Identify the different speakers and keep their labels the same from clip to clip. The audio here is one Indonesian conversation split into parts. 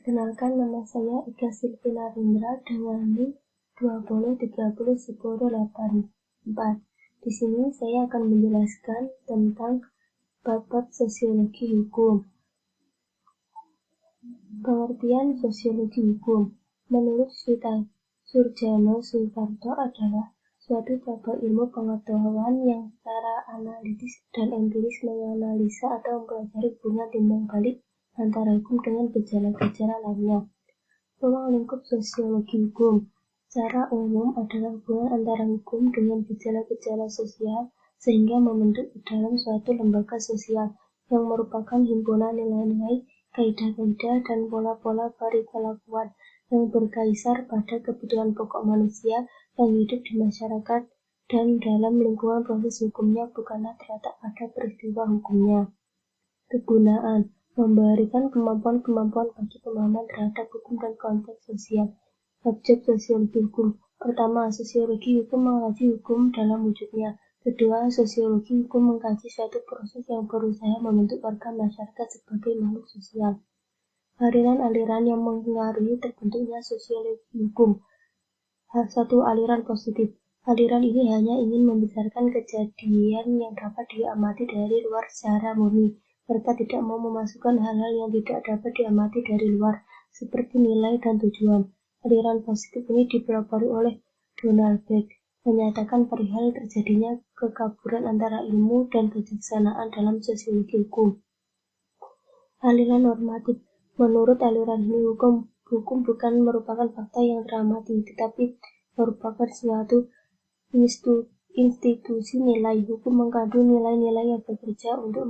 Speaker 1: Perkenalkan, nama saya Ika Silvinarindra dengan NIM 20301084. Di sini saya akan menjelaskan tentang bab sosiologi hukum. Pengertian sosiologi hukum menurut Surjono Suparto adalah suatu cabang ilmu pengetahuan yang secara analitis dan empiris menganalisa atau mempelajari hubungan timbal balik antara hukum dengan gejala-gejala lainnya. Ruang lingkup sosiologi hukum secara umum adalah hubungan antara hukum dengan gejala-gejala sosial sehingga membentuk dalam suatu lembaga sosial yang merupakan himpunan nilai-nilai, kaidah-kaidah, dan pola-pola perilakuan yang berkaisar pada kebutuhan pokok manusia yang hidup di masyarakat dan dalam lingkungan proses hukumnya bukanlah terletak pada peristiwa hukumnya. Kegunaan memberikan kemampuan-kemampuan bagi pemahaman terhadap hukum dan konteks sosial. Objek sosiologi hukum. Pertama, sosiologi hukum mengkaji hukum dalam wujudnya. Kedua, sosiologi hukum mengkaji suatu proses yang berusaha membentuk warga masyarakat sebagai makhluk sosial. Aliran-aliran yang mempengaruhi terbentuknya sosiologi hukum. Satu, aliran positif. Aliran ini hanya ingin membesarkan kejadian yang dapat diamati dari luar secara murni. Mereka tidak mau memasukkan hal-hal yang tidak dapat diamati dari luar, seperti nilai dan tujuan. Aliran positif ini dipelopori oleh Donald Beck, menyatakan perihal terjadinya kekaburan antara ilmu dan kejaksanaan dalam sosiologi hukum. Aliran normatif. Menurut aliran ini, hukum bukan merupakan fakta yang teramati, tetapi merupakan suatu institusi nilai. Hukum mengandung nilai-nilai yang bekerja untuk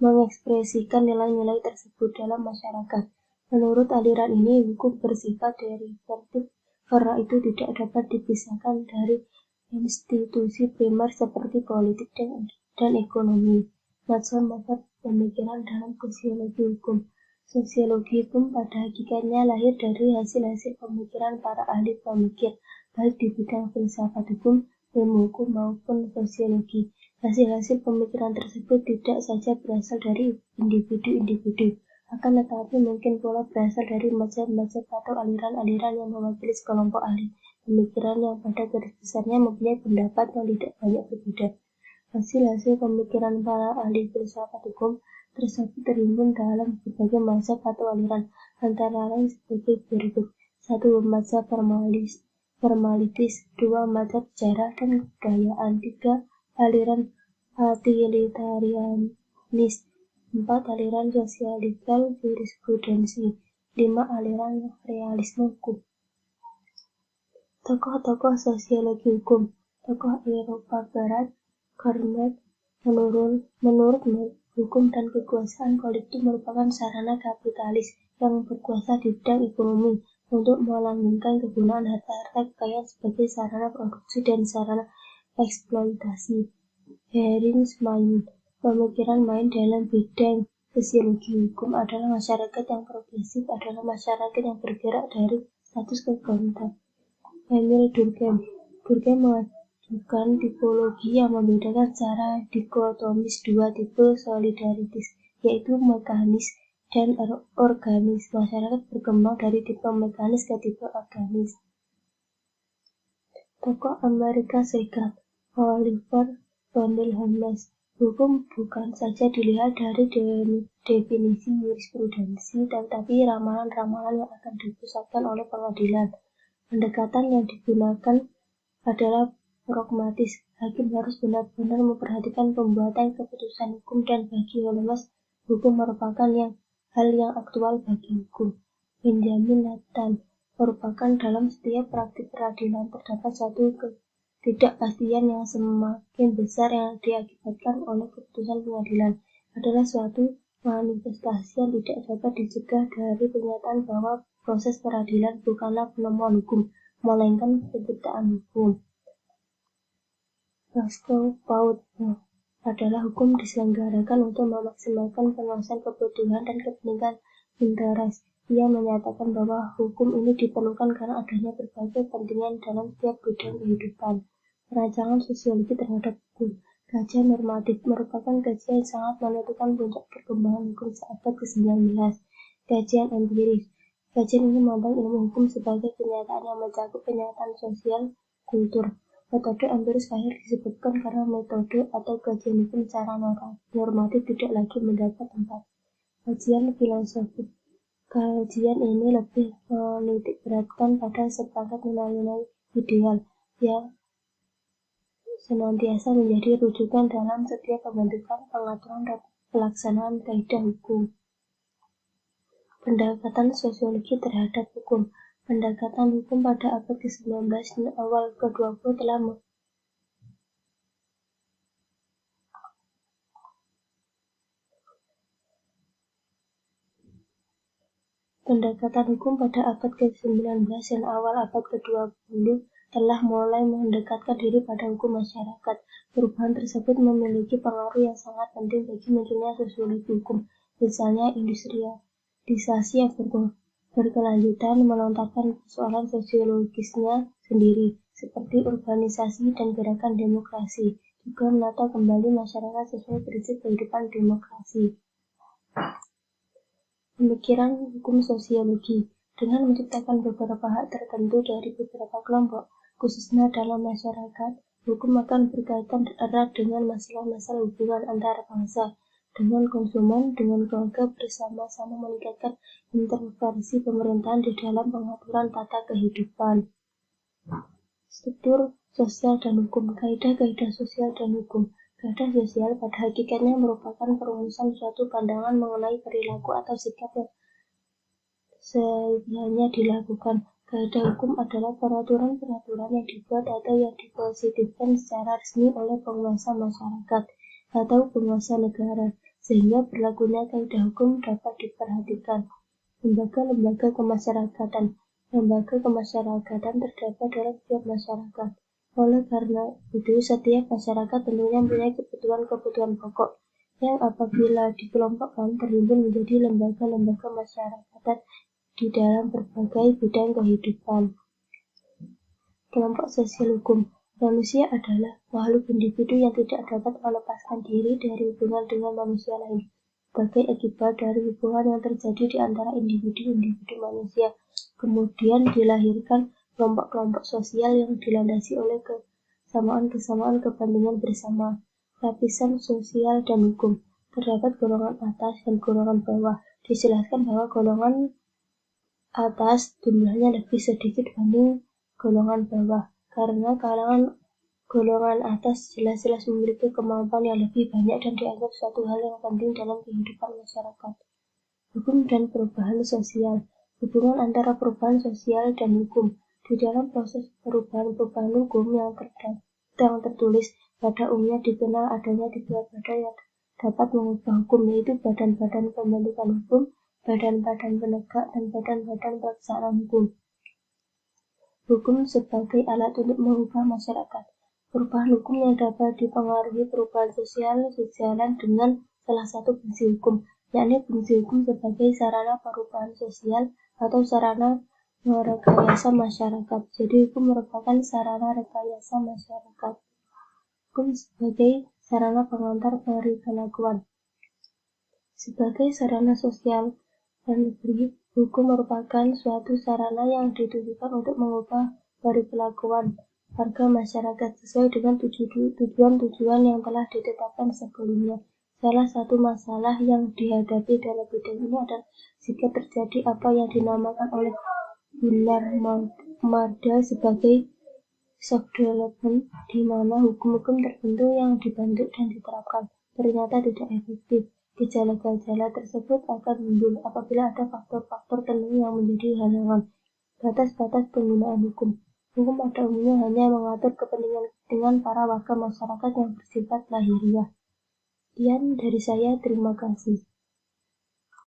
Speaker 1: mengekspresikan nilai-nilai tersebut dalam masyarakat. Menurut aliran ini, hukum bersifat derivatif karena itu tidak dapat dipisahkan dari institusi primer seperti politik dan ekonomi. Macam-macam pemikiran dalam sosiologi hukum. Sosiologi hukum pada hakikatnya lahir dari hasil-hasil pemikiran para ahli pemikir, baik di bidang filsafat hukum, ilmu hukum maupun sosiologi. Hasil-hasil pemikiran tersebut tidak saja berasal dari individu-individu, akan tetapi mungkin pula berasal dari macam-macam atau aliran-aliran yang mewakili sekelompok ahli pemikiran yang pada garis besarnya mempunyai pendapat yang tidak banyak berbeda. Hasil-hasil pemikiran para ahli filsafat hukum tersebut terhimpun dalam berbagai mazhab atau aliran, antara lain sebagai berikut. 1. Mazhab formalitis. 2. Mazhab sejarah dan kebudayaan. 3. Aliran utilitarianis. 4. Aliran sosialikal jurisprudensi. 5. Aliran realisme hukum. Tokoh-tokoh sosiologi hukum. Tokoh Eropa Barat, Karl menurut hukum dan kekuasaan politik merupakan sarana kapitalis yang berkuasa di bidang ekonomi untuk melanggengkan kegunaan harta-harta kekayaan sebagai sarana produksi dan sarana eksploitasi. Heringsmain, pemikiran main dalam bidang sosiologi hukum adalah masyarakat yang progresif adalah masyarakat yang bergerak dari status ke kontak. Emil Durkheim mengajukan tipologi yang membedakan secara dikotomis dua tipe solidaritas, yaitu mekanis dan organis. Masyarakat berkembang dari tipe mekanis ke tipe organis. Tokoh Amerika Serikat, Oliver Wendell Holmes. Hukum bukan saja dilihat dari definisi jurisprudensi, tetapi ramalan-ramalan yang akan dipusatkan oleh pengadilan. Pendekatan yang digunakan adalah pragmatis. Hakim harus benar-benar memperhatikan pembuatan keputusan hukum dan bagi Holmes, hukum merupakan hal yang aktual bagi hukum. Benjamin Nathan merupakan dalam setiap praktik peradilan terdapat suatu ketidakpastian yang semakin besar yang diakibatkan oleh keputusan pengadilan adalah suatu manifestasi yang tidak dapat dicegah dari kenyataan bahwa proses peradilan bukanlah penemuan hukum, melainkan penciptaan hukum. Pascal Pautner adalah hukum diselenggarakan untuk memaksimalkan penguasaan kebutuhan dan kepentingan interes. Ia menyatakan bahwa hukum ini diperlukan karena adanya berbagai kepentingan dalam setiap bidang kehidupan. Perancangan sosiologi terhadap hukum. Kajian normatif merupakan kajian yang sangat menentukan puncak perkembangan hukum seabad ke-19. Kajian empiris. Kajian ini memandang ilmu hukum sebagai kenyataan yang mencakup kenyataan sosial, kultur. Metode empiris lahir disebutkan karena metode atau kajian hukum secara normatif tidak lagi mendapat tempat. Kajian filosofik. Kajian ini lebih menitik beratkan pada seperangkat nilai-nilai ideal yang senantiasa menjadi rujukan dalam setiap pembentukan, pengaturan, dan pelaksanaan kaidah hukum. Pendekatan sosiologi terhadap hukum. Pendekatan hukum pada abad ke-19 dan awal ke-20 telah Pendekatan hukum pada abad ke-19 dan awal abad ke-20 telah mulai mendekatkan diri pada hukum masyarakat. Perubahan tersebut memiliki pengaruh yang sangat penting bagi munculnya sosiologi hukum. Misalnya, industrialisasi yang berkelanjutan melontarkan persoalan sosiologisnya sendiri, seperti urbanisasi dan gerakan demokrasi, juga menata kembali masyarakat sesuai prinsip kehidupan demokrasi. Pemikiran hukum sosiologi. Dengan menciptakan beberapa hak tertentu dari beberapa kelompok, khususnya dalam masyarakat, hukum akan berkaitan erat dengan masalah-masalah hubungan antar bangsa, dengan konsumen, dengan keluarga, bersama-sama meningkatkan intervensi pemerintahan di dalam pengaturan tata kehidupan. Struktur sosial dan hukum. Kaidah-kaidah sosial dan hukum. Kaidah sosial pada hakikatnya merupakan perumusan suatu pandangan mengenai perilaku atau sikap yang seyogyanya dilakukan. Kaidah hukum adalah peraturan-peraturan yang dibuat atau yang dipositifkan secara resmi oleh penguasa masyarakat atau penguasa negara, sehingga berlakunya kaidah hukum dapat diperhatikan. Lembaga-lembaga kemasyarakatan. Lembaga kemasyarakatan terdapat dalam setiap masyarakat. Oleh karena itu, setiap masyarakat tentunya mempunyai kebutuhan-kebutuhan pokok yang apabila dikelompokkan terhimpun menjadi lembaga-lembaga masyarakatan di dalam berbagai bidang kehidupan. Kelompok sosial hukum. Manusia adalah makhluk individu yang tidak dapat melepaskan diri dari hubungan dengan manusia lain sebagai akibat dari hubungan yang terjadi di antara individu-individu manusia. Kemudian dilahirkan kelompok-kelompok sosial yang dilandasi oleh kesamaan-kesamaan kepentingan bersama. Lapisan sosial dan hukum. Terdapat golongan atas dan golongan bawah. Dijelaskan bahwa golongan atas jumlahnya lebih sedikit dibanding golongan bawah, karena golongan atas jelas-jelas memiliki kemampuan yang lebih banyak dan dianggap suatu hal yang penting dalam kehidupan masyarakat. Hukum dan perubahan sosial. Hubungan antara perubahan sosial dan hukum. Di dalam proses perubahan hukum yang tertulis, pada umumnya dikenal adanya tiga badan yang dapat mengubah hukum, yaitu badan-badan pembentukan hukum, badan-badan penegak, dan badan-badan pelaksanaan hukum. Hukum sebagai alat untuk mengubah masyarakat. Perubahan hukum yang dapat dipengaruhi perubahan sosial sejalan dengan salah satu fungsi hukum, yakni fungsi hukum sebagai sarana perubahan sosial atau sarana merekayasa masyarakat. Jadi hukum merupakan sarana rekayasa masyarakat. Hukum sebagai sarana pengantar perilakuan. Sebagai sarana sosial dan negeri, hukum merupakan suatu sarana yang ditujukan untuk mengubah perilakuan warga masyarakat sesuai dengan tujuan-tujuan yang telah ditetapkan sebelumnya. Salah satu masalah yang dihadapi dalam bidang ini adalah jika terjadi apa yang dinamakan oleh Gunnar Marda sebagai soft development, di mana hukum-hukum tertentu yang dibentuk dan diterapkan ternyata tidak efektif. Gejala-gejala tersebut akan muncul apabila ada faktor-faktor tertentu yang menjadi halangan. Batas-batas penggunaan hukum. Hukum pada umumnya hanya mengatur kepentingan para warga masyarakat yang bersifat lahiriah. Sekian dari saya, terima kasih.